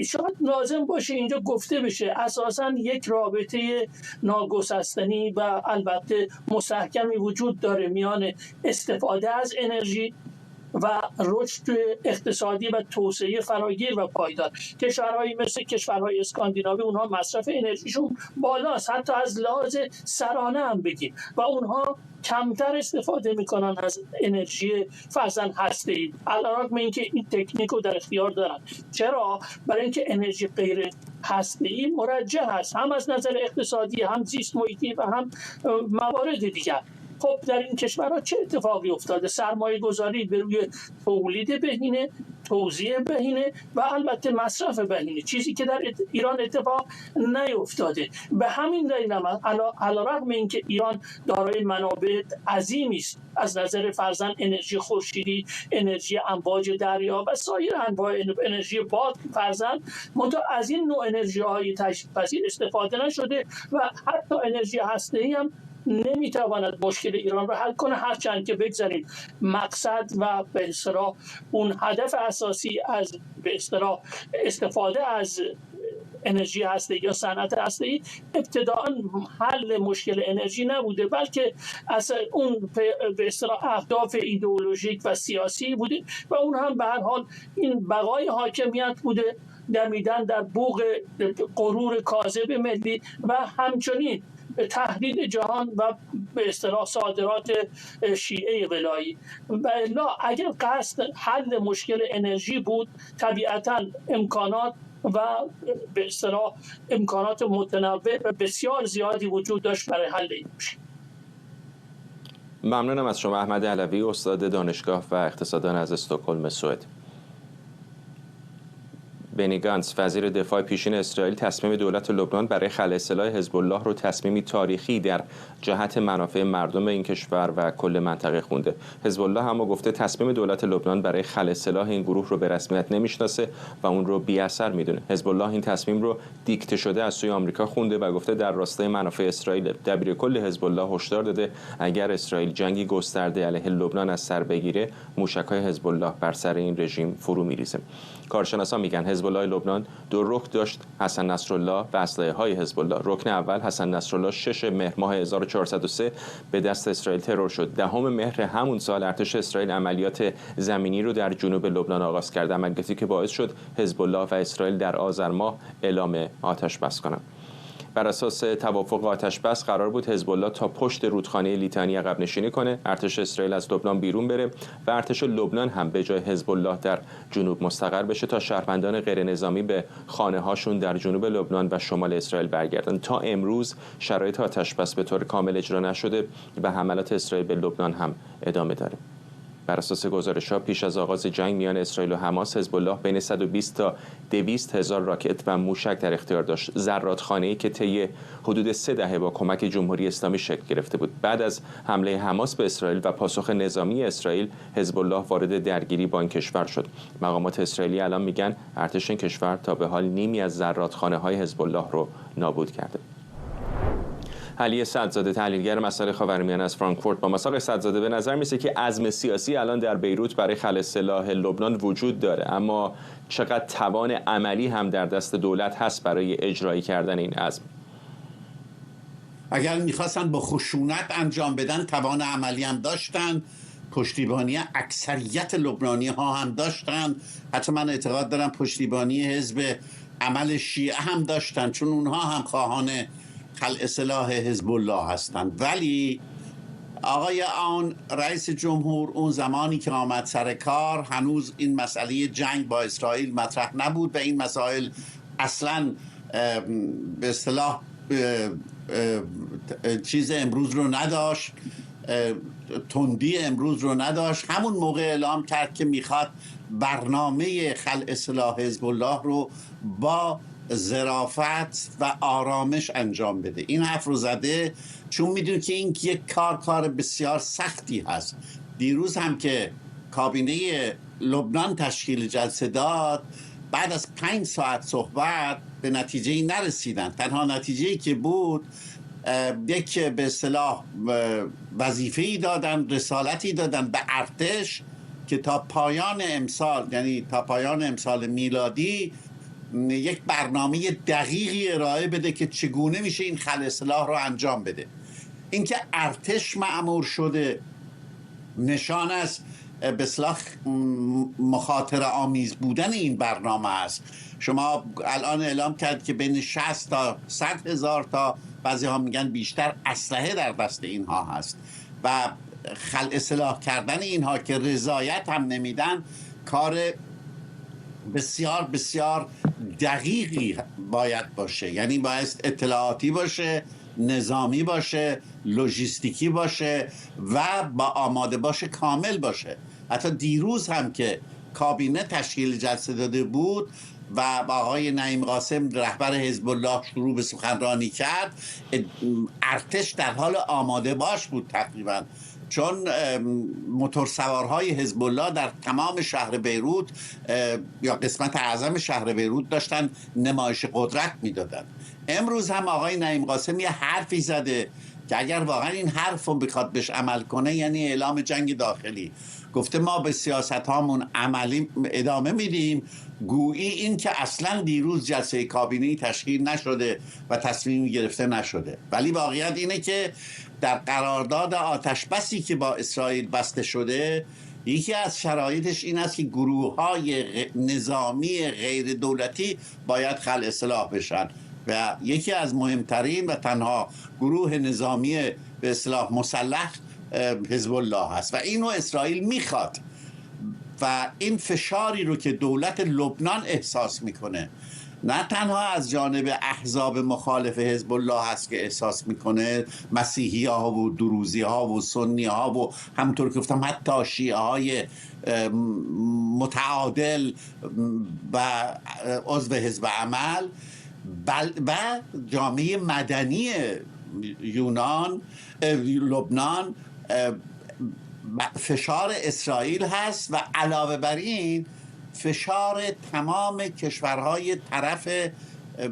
شاید لازم باشه اینجا گفته بشه اساساً یک رابطه ناگسستنی و البته مستحکمی وجود داره میان استفاده از انرژی و رشد اقتصادی و توسعه فراگیر و پایدار. کشورهایی مثل کشورهای اسکاندیناوی اونها مصرف انرژیشون بالاست، حتی از لحاظ سرانه هم بگیم، و اونها کمتر استفاده میکنن از انرژی فرضاً هسته‌ای، علیرغم اینکه این تکنیک رو در اختیار دارن. چرا؟ برای اینکه انرژی غیر هسته‌ای مرجح است، هم از نظر اقتصادی، هم زیست محیطی و هم موارد دیگر. خب در این کشورها چه اتفاقی افتاده؟ سرمایه گذاری به روی تولید بهینه، توزیع بهینه و البته مصرف بهینه، چیزی که در ایران اتفاق نیفتاده. به همین دلیل علیرغم اینکه ایران دارای منابع عظیمی است از نظر فرضاً انرژی خورشیدی، انرژی امواج دریا و سایر انواع انرژی باد فرضاً، منتها از این نوع انرژی‌های تجدیدپذیر استفاده نشده و حتی انرژی هسته‌ای هم نمیتواند مشکل ایران را حل کنه، هرچند که بگذاریم مقصد و به اصطلاح اون هدف اساسی از به اصطلاح استفاده از انرژی هسته‌ای یا صنعت هسته‌ای ابتداء حل مشکل انرژی نبوده، بلکه اصلا اون به اصطلاح اهداف ایدئولوژیک و سیاسی بوده و اون هم به هر حال این بقای حاکمیت بوده، دمیدن در بوق غرور کاذب ملی و همچنین تهدید جهان و به اصطلاح صادرات شیعه ولایی. و الا اگر قصد حل مشکل انرژی بود، طبیعتاً امکانات و به اصطلاح امکانات متنوع و بسیار زیادی وجود داشت برای حل این مشکل. ممنونم از شما احمد علوی، استاد دانشگاه و اقتصاددان از استکهلم سوئد. بنی گانتز وزیر دفاع پیشین اسرائیل تصمیم دولت لبنان برای خلع سلاح حزب الله رو تصمیمی تاریخی در جهت منافع مردم این کشور و کل منطقه خونده. حزب الله اما گفته تصمیم دولت لبنان برای خلع سلاح این گروه رو به رسمیت نمیشناسه و اون رو بی‌اثر میدونه. حزب الله این تصمیم رو دیکته شده از سوی آمریکا خونده و گفته در راستای منافع اسرائیل. دبیرکل حزب الله هشدار داده اگر اسرائیل جنگی گسترده علیه لبنان از سر بگیره، موشک‌های حزب الله بر سر این رژیم فرو میریزه. کارشناسان میگن حزب الله لبنان دو رکن داشت، حسن نصرالله و اسلحه‌های حزب الله. رکن اول حسن نصرالله 6 مهر ماه 1403 به دست اسرائیل ترور شد. 10 مهر همون سال ارتش اسرائیل عملیات زمینی رو در جنوب لبنان آغاز کرد، عملیاتی که باعث شد حزب الله و اسرائیل در آذر ماه اعلام آتش بس کنند. بر اساس توافق آتش بس قرار بود حزب الله تا پشت رودخانه لیتانی عقب نشینی کنه، ارتش اسرائیل از لبنان بیرون بره و ارتش لبنان هم به جای حزب الله در جنوب مستقر بشه تا شهروندان غیر نظامی به خانه هاشون در جنوب لبنان و شمال اسرائیل برگردن. تا امروز شرایط آتش بس به طور کامل اجرا نشده و حملات اسرائیل به لبنان هم ادامه داره. بر اساس گزارش‌ها پیش از آغاز جنگ میان اسرائیل و حماس، حزب الله بین 120 تا 200 هزار راکت و موشک در اختیار داشت، زرادخانه‌ای که طی حدود 3 دهه با کمک جمهوری اسلامی شکل گرفته بود. بعد از حمله حماس به اسرائیل و پاسخ نظامی اسرائیل، حزب الله وارد درگیری با این کشور شد. مقامات اسرائیلی الان میگن ارتش این کشور تا به حال نیمی از زرادخانه‌های حزب الله رو نابود کرده. علی صدزاده، تحلیلگر مسائل خاورمیانه از فرانکفورت، با مساق صدزاده، به نظر میسه که عزم سیاسی الان در بیروت برای خلع سلاح لبنان وجود داره، اما چقدر توان عملی هم در دست دولت هست برای اجرایی کردن این عزم؟ اگر میخواستن با خشونت انجام بدن توان عملی هم داشتن، پشتیبانی اکثریت لبنانی ها هم داشتن. حتی من اعتقاد دارم پشتیبانی حزب عمل شیعه هم داشتن، چون اونها هم خواهان خلع سلاح حزب الله هستند. ولی آقای آن رئیس جمهور اون زمانی که آمد سر کار هنوز این مسئله جنگ با اسرائیل مطرح نبود و این مسائل اصلا به اصطلاح چیز امروز رو نداشت، تندی امروز رو نداشت. همون موقع اعلام کرد که میخواد برنامه خلع سلاح حزب الله رو با ظرافت و آرامش انجام بده. این حرف رو زده چون میدونه که این یک کار بسیار سختی هست. دیروز هم که کابینه لبنان تشکیل جلسه داد، بعد از 5 ساعت صحبت به نتیجه‌ای نرسیدن. تنها نتیجه‌ای که بود یک به اصطلاح وظیفه‌ای دادن، رسالتی دادن به ارتش که تا پایان امسال، یعنی تا پایان امسال میلادی، یک برنامه دقیقی ارائه بده که چگونه میشه این خلع سلاح رو انجام بده. اینکه ارتش مأمور شده نشان از به اصطلاح مخاطره آمیز بودن این برنامه است. شما الان اعلام کرد که بین 60 تا 100 هزار تا، بعضی ها میگن بیشتر، اسلحه در دست اینها هست و خلع سلاح کردن اینها که رضایت هم نمیدن کار بسیار بسیار دقیقی باید باشه. یعنی باید اطلاعاتی باشه، نظامی باشه، لوجستیکی باشه و با آماده باشه کامل باشه. حتی دیروز هم که کابینه تشکیل جلسه داده بود و با آقای نعیم قاسم رهبر حزب الله شروع به سخنرانی کرد، ارتش در حال آماده باش بود تقریبا، چون موتورسوارهای حزب الله در تمام شهر بیروت یا قسمت اعظم شهر بیروت داشتن نمایش قدرت میدادن. امروز هم آقای نعیم قاسم یه حرفی زده که اگر واقعا این حرف رو بخواد بهش عمل کنه یعنی اعلام جنگ داخلی. گفته ما به سیاست هامون عملی ادامه میدیم، گویی این که اصلا دیروز جلسه کابینه‌ای تشکیل نشده و تصمیم گرفته نشده. ولی واقعیت اینه که در قرارداد آتشبسی که با اسرائیل بسته شده، یکی از شرایطش این است که گروه‌های نظامی غیر دولتی باید خلع سلاح بشن و یکی از مهمترین و تنها گروه نظامی به اصطلاح مسلح حزب الله هست و اینو اسرائیل میخواد و این فشاری رو که دولت لبنان احساس میکنه، نه تنها از جانب احزاب مخالف حزب الله هست که احساس میکنه، مسیحی ها و دروزی ها و سنی ها و همونطور که گفتم حتی شیعه های متعادل و عضو حزب عمل و جامعه مدنی لبنان فشار اسرائیل هست و علاوه بر این فشار تمام کشورهای طرف به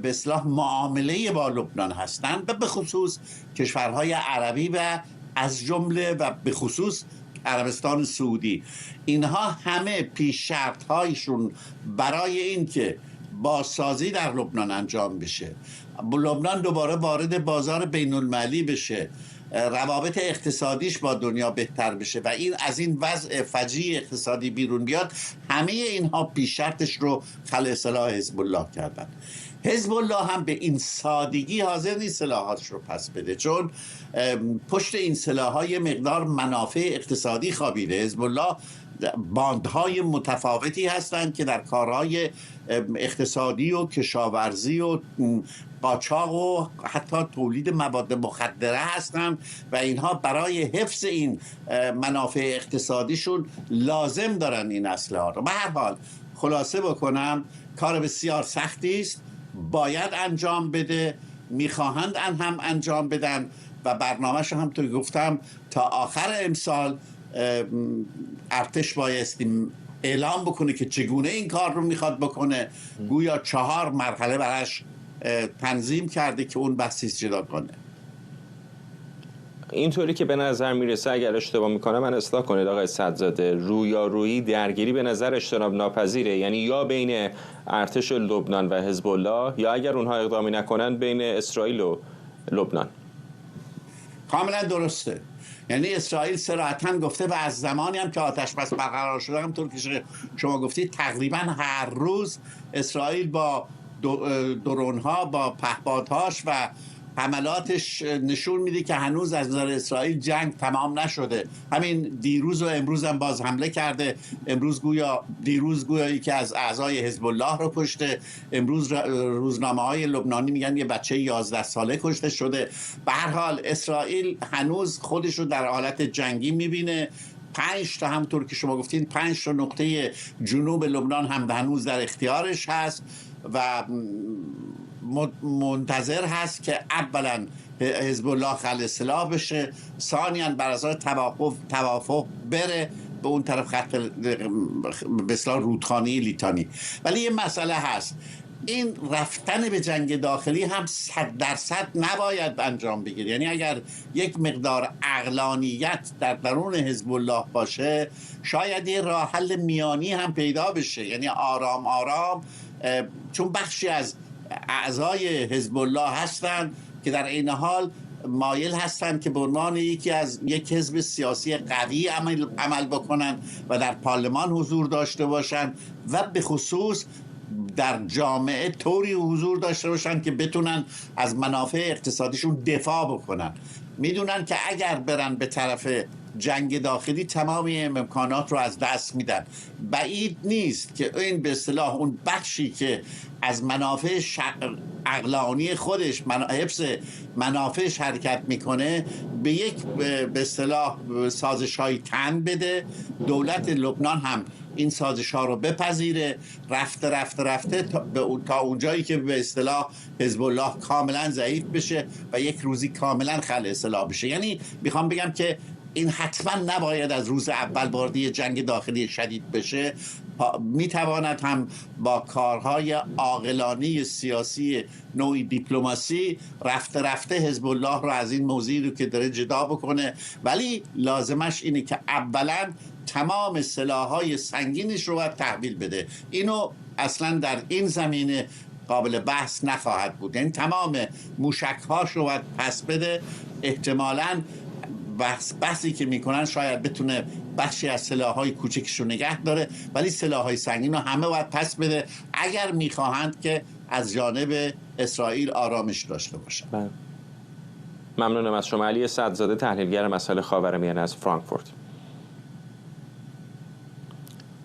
اصطلاح معامله با لبنان هستند و به خصوص کشورهای عربی و از جمله و به خصوص عربستان سعودی. اینها همه پیش شرط هایشون برای این که بازسازی در لبنان انجام بشه، لبنان دوباره وارد بازار بین المللی بشه، روابط اقتصادیش با دنیا بهتر بشه و این از این وضع فجیع اقتصادی بیرون بیاد، همه اینها پیش شرطش رو خلع سلاح حزب الله کردن. حزب الله هم به این سادگی حاضر نیست سلاحاتش رو پس بده، چون پشت این سلاح‌های مقدار منافع اقتصادی خوابیده. حزب الله باندهای متفاوتی هستند که در کارهای اقتصادی و کشاورزی و قاچاق و حتی تولید مواد مخدره هستند و اینها برای حفظ این منافع اقتصادیشون لازم دارن این اسلحه رو. به هر حال خلاصه بکنم، کار بسیار سختی است، باید انجام بده، میخواهند هم انجام بدن و برنامه‌ش هم تو گفتم تا آخر امسال ارتش بایستی اعلام بکنه که چگونه این کار رو میخواد بکنه. گویا 4 مرحله براش تنظیم کرده که اون بحثیست جدا کنه. اینطوری که به نظر میرسه، اگر اشتباه میکنم من اصلاح کنید آقای صدزاده، رویارویی درگیری به نظر اجتناب ناپذیره، یعنی یا بین ارتش لبنان و حزب الله یا اگر اونها اقدامی نکنن بین اسرائیل و لبنان. کاملا درسته. یعنی اسرائیل صراحتاً گفته و از زمانی هم که آتش بس برقرار شده، همونطور که شما گفتید تقریبا هر روز اسرائیل با درون‌ها با پهپادهاش و حملاتش نشون میده که هنوز از نظر اسرائیل جنگ تمام نشده. همین دیروز و امروز هم باز حمله کرده. دیروز گویا که از اعضای حزب الله رو کشته. امروز روزنامه‌های لبنانی میگن یه بچه 11 ساله کشته شده. به هر حال اسرائیل هنوز خودش رو در حالت جنگی میبینه. 5 تا همطور که شما گفتین 5 تا نقطه جنوب لبنان هم هنوز در اختیارش هست و منتظر هست که اولا حزب الله خلع سلاح بشه، ثانیاً بر اساس توافق بره به اون طرف خط به اصطلاح رودخانه لیتانی. ولی یه مسئله هست، این رفتن به جنگ داخلی هم 100% نباید انجام بگیره. یعنی اگر یک مقدار عقلانیت در درون حزب الله باشه شاید یه راه حل میانی هم پیدا بشه، یعنی آرام آرام، چون بخشی از اعضای حزب الله هستند که در این حال مایل هستند که به عنوان یک حزب سیاسی قوی عمل بکنن و در پارلمان حضور داشته باشند و به خصوص در جامعه طوری حضور داشته باشند که بتونن از منافع اقتصادیشون دفاع بکنن. میدونن که اگر برن به طرف جنگ داخلی تمام این امکانات رو از دست میدن. بعید نیست که این به اصطلاح اون بخشی که از منافع عقلانی خودش حفظ منافعش حرکت میکنه به یک به اصطلاح سازش‌های تن بده. دولت لبنان هم این سازش‌ها رو بپذیره، رفته تا اونجایی که به اصطلاح حزب الله کاملا ضعیف بشه و یک روزی کاملا خلع سلاح بشه. یعنی میخوام بگم که این حتما نباید از روز اول وارد جنگ داخلی شدید بشه. میتواند هم با کارهای عاقلانه سیاسی نوعی دیپلماسی رفته حزب الله رو از این موضوعی رو که داره جدا بکنه، ولی لازمش اینه که اولا تمام سلاح‌های سنگینش رو باید تحویل بده. اینو اصلا در این زمینه قابل بحث نخواهد بود. یعنی تمام موشک‌هاش رو باید پس بده. احتمالاً بحثی که میکنن شاید بتونه بخشی از سلاح‌های کوچکش رو نگه داره، ولی سلاح‌های سنگین رو همه باید پس بده اگر میخواهند که از جانب اسرائیل آرامش داشته باشن. ممنونم از شما. علی صدزاده، تحلیلگر مسائل خاورمیانه از فرانکفورت.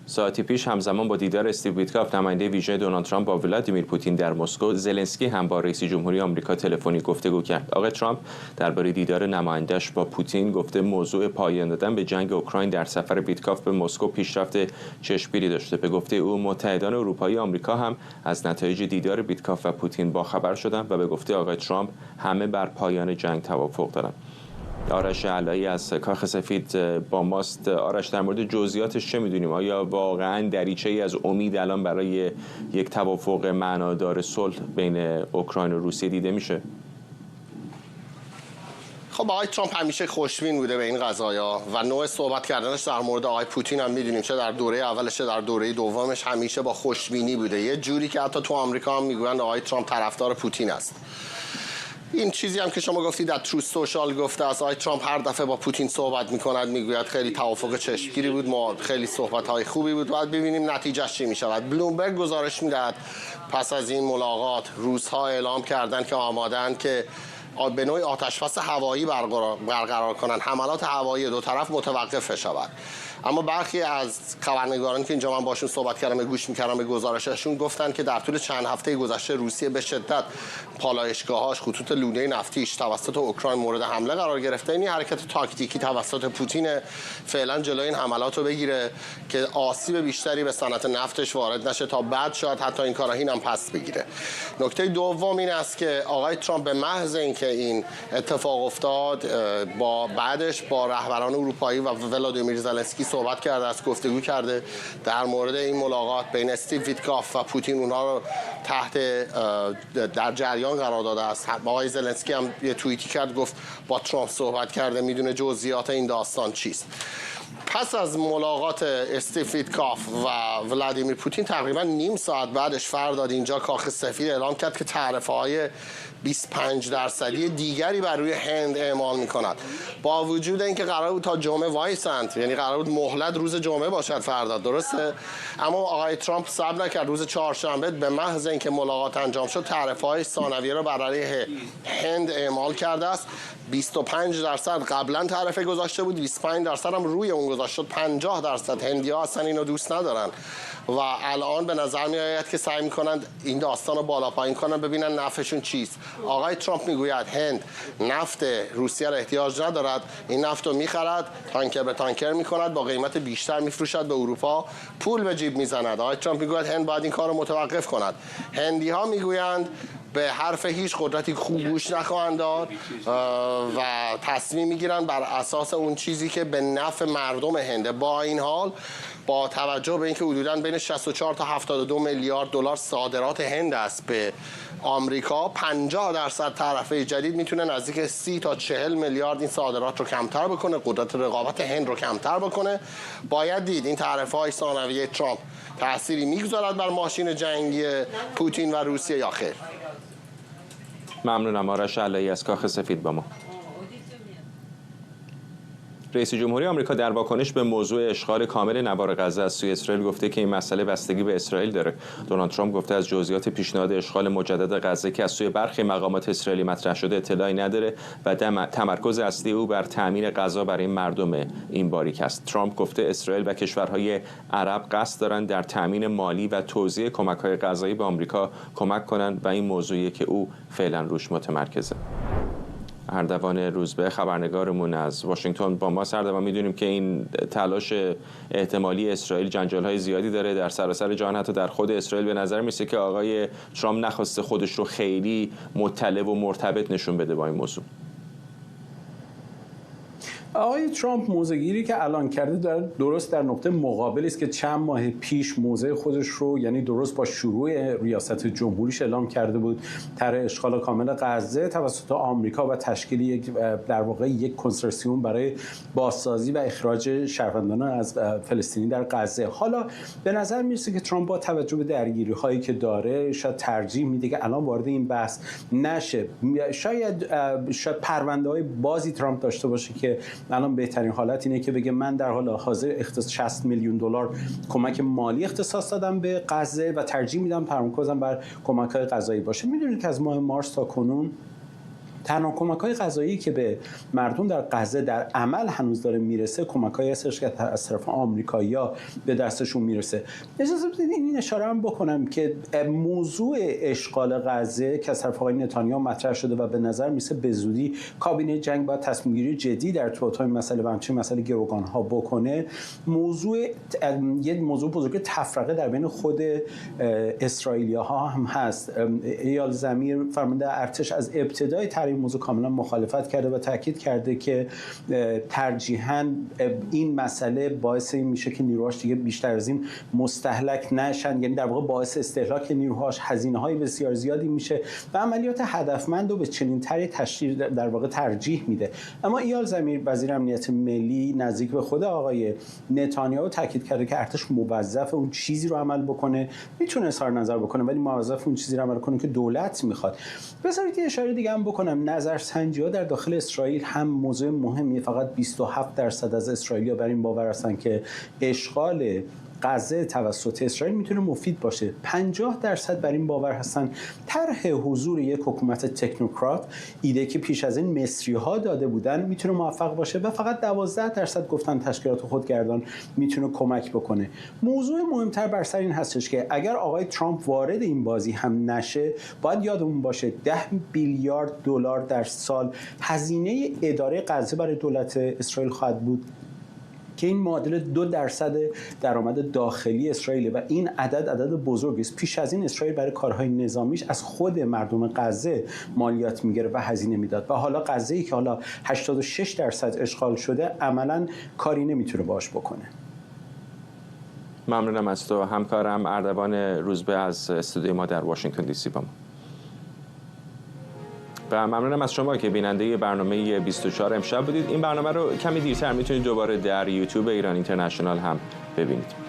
ساعتی پیش همزمان با دیدار استیو ویتکاف نماینده ویژه دونالد ترامپ با ولادیمیر پوتین در مسکو، زلنسکی هم با رئیس جمهوری آمریکا تلفنی گفتگو کرد. آقای ترامپ درباره دیدار نماینده‌اش با پوتین گفته موضوع پایان دادن به جنگ اوکراین در سفر ویتکاف به مسکو پیشرفت چشمگیری داشته. به گفته او متحدان اروپایی آمریکا هم از نتایج دیدار ویتکاف و پوتین باخبر شدند و به گفته آقای ترامپ همه بر پایان جنگ توافق دارند. آرش علایی از کاخ سفید با ماست. آرش، در مورد جزئیاتش چه میدونیم؟ آیا واقعا دریچه‌ای از امید الان برای یک توافق معنادار صلح بین اوکراین و روسیه دیده میشه؟ خب آقای ترامپ همیشه خوشبین بوده به این قضایا و نوع صحبت کردنش در مورد آقای پوتین هم میدونیم، چه در دوره اولش چه در دوره دومش همیشه با خوشبینی بوده. یه جوری که حتی تو آمریکا هم میگن آقای ترامپ طرفدار پوتین است. این چیزی هم که شما گفتید در تروث سوشال گفته است، آقای ترامپ هر دفعه با پوتین صحبت میکند میگوید خیلی توافق چشمگیری بود، ما خیلی صحبت‌های خوبی بود، باید ببینیم نتیجهش چی میشود. بلومبرگ گزارش میدهد پس از این ملاقات روس‌ها اعلام کردند که آماده‌اند که به نوعی آتش‌بس هوایی برقرار کنند، حملات هوایی دو طرف متوقف شود. اما برخی از خبرنگارانی که اینجا من باشون صحبت کردم، گوش می‌کردم به گزارششون، گفتن که در طول چند هفته گذشته روسیه به شدت پالایشگاه‌هاش، خطوط لوله نفتیش توسط اوکراین مورد حمله قرار گرفته. این حرکت تاکتیکی توسط پوتین فعلا جلوی این حملات رو بگیره که آسیب بیشتری به صنعت نفتش وارد نشه تا بعد شاید حتی این کارا هم پس بگیره. نکته دوم این است که آقای ترامپ به محض اینکه این اتفاق افتاد بعدش با رهبران اروپایی و ولادیمیر زلنسکی صحبت کرده است، گفتگو کرده در مورد این ملاقات بین استیو ویتکاف و پوتین، اونها رو در جریان قرار داده است. آقای زلنسکی هم یه توییتی کرد، گفت با ترامپ صحبت کرده، میدونه جزئیات این داستان چیست. پس از ملاقات استیو ویتکاف و ولادیمیر پوتین تقریبا نیم ساعت بعدش فرداد اینجا کاخ سفید اعلام کرد که تعرفه‌های 25% دیگری بر روی هند اعمال می‌کند. با وجود اینکه قرار بود تا جمعه وایسند، یعنی قرار بود مهلت روز جمعه باشد فرداد، درسته؟ اما آقای ترامپ صبر نکرد، روز چهارشنبه به محض اینکه ملاقات انجام شد تعرفه‌های ثانویه را بر علیه هند اعمال کرده است. 25% قبلا تعرفه گذاشته بود، 25% هم روی اون گذاشت شد 50%. هندی‌ها اصلا اینو دوست ندارن و الان به نظر می آید که سعی می‌کنند این داستان رو بالا پایین کنن ببینن نفعشون چیست. آقای ترامپ میگوید هند نفت روسیه را احتیاج ندارد، این نفت رو می‌خرد، تانکر به تانکر می‌کند، با قیمت بیشتر می‌فروشد به اروپا، پول به جیب می‌زند. آقای ترامپ میگوید هند باید این کار رو متوقف کند. هندی‌ها میگویند به حرف هیچ قدرتی خوب گوش نخواهند داد و تصمیم میگیرن بر اساس اون چیزی که به نفع مردم هنده. با این حال با توجه به اینکه حدوداً بین 64 تا 72 میلیارد دلار صادرات هند است به آمریکا، 50% تعرفه جدید میتونه نزدیک 30 تا 40 میلیارد این صادرات رو کمتر بکنه، قدرت رقابت هند رو کمتر بکنه. باید دید این تعرفه‌های ثانویه ترامپ تأثیری میگذارد بر ماشین جنگی پوتین و روسیه یا خیر. ممنونم. آرش علایی از کاخ سفید با ما. رئیس جمهوری آمریکا در واکنش به موضوع اشغال کامل نوار غزه از سوی اسرائیل گفته که این مسئله بستگی به اسرائیل داره. دونالد ترامپ گفته از جزئیات پیشنهاد اشغال مجدد غزه که از سوی برخی مقامات اسرائیلی مطرح شده اطلاعی نداره و تمرکز اصلی او بر تامین غذا برای مردم این باریک است. ترامپ گفته اسرائیل و کشورهای عرب قصد دارند در تامین مالی و توزیع کمک‌های غذایی به آمریکا کمک کنند و این موضوعی که او فعلا روش متمرکزه. اردوان روزبه خبرنگارمون از واشنگتن با ما. اردوان، میدونیم که این تلاش احتمالی اسرائیل جنجال‌های زیادی داره در سراسر جهان، حتی در خود اسرائیل. به نظر میسه که آقای ترامپ نخواسته خودش رو خیلی مطلع و مرتبط نشون بده با این موضوع. آقای ترامپ موضع‌گیری که الان کرده درست در نقطه مقابلی است که چند ماه پیش موضع خودش رو، یعنی درست با شروع ریاست جمهوریش اعلام کرده بود، طرح اشغال کامل غزه توسط آمریکا و تشکیل یک در واقع یک کنسورسیوم برای بازسازی و اخراج شهروندان از فلسطینی در غزه. حالا به نظر میرسه که ترامپ با توجه به درگیری‌هایی که داره شاید ترجیح میده که الان وارد این بحث نشه. شاید پرونده‌های بازی ترامپ داشته باشه که الان بهترین حالت اینه که بگه من در حال حاضر 60 میلیون دلار کمک مالی اختصاص دادم به غزه و ترجیح میدم تمرکزم بر کمک‌های غذایی باشه. میدونید که از ماه مارس تا کنون تنها کمک‌های غذایی که به مردم در غزه در عمل هنوز داره میرسه کمک‌هایی هستش که از طرف آمریکایی‌ها به دستشون میرسه. اجازه بدید این اشاره هم بکنم که موضوع اشغال غزه که از طرف آقای نتانیاهو مطرح شده و به نظر میسه به زودی کابینه جنگ باید تصمیم‌گیری جدی در توطئه مسئله و همچنین مسئله گروگان‌ها بکنه. یه موضوع بزرگ تفرقه در بین خود اسرائیلی‌ها هم هست. ایال زمیر فرمانده ارتش از ابتدای این موضوع کاملا مخالفت کرده و تاکید کرده که ترجیحاً این مسئله باعث این میشه که نیروهاش دیگه بیشتر از این مستهلک نشن، یعنی در واقع باعث استهلاک نیروهاش، هزینه‌های بسیار زیادی میشه و عملیات هدفمند رو به چنین طرحی در واقع ترجیح میده. اما ایال زمیر وزیر امنیت ملی نزدیک به خود آقای نتانیاهو تاکید کرده که ارتش موظف اون چیزی رو عمل بکنه، میتونه اظهار نظر بکنه ولی موظف اون چیزی رو عمل کنه که دولت میخواد. بذارید یه اشاره دیگه هم بکنم. نظرسنجی‌ها در داخل اسرائیل هم موضوع مهمیه. فقط 27% از اسرائیلی‌ها بر این باور هستن که اشغال غزه توسط اسرائیل میتونه مفید باشه. 50% بر این باور هستن طرح حضور یک حکومت تکنوکرات، ایده که پیش از این مصری‌ها داده بودن، میتونه موفق باشه و فقط 12% گفتن تشکیلات خودگردان میتونه کمک بکنه. موضوع مهمتر بر سر این هستش که اگر آقای ترامپ وارد این بازی هم نشه، باید یادمون باشه 10 بیلیارد دلار در سال هزینه اداره غزه برای دولت اسرائیل خواهد بود که این معادل 2% درآمد داخلی اسرائیل و این عدد بزرگی است. پیش از این اسرائیل برای کارهای نظامیش از خود مردم غزه مالیات میگرفت و هزینه میداد و حالا غزه‌ای که حالا 86% اشغال شده عملاً کاری نمیتونه باش بکنه. ممنونم از تو همکارم اردوان روزبه از استودیوی ما در واشنگتن دی سی با ما. و ممنونم از شما که بیننده برنامه 24 امشب بودید. این برنامه رو کمی دیرتر میتونید دوباره در یوتیوب ایران اینترنشنال هم ببینید.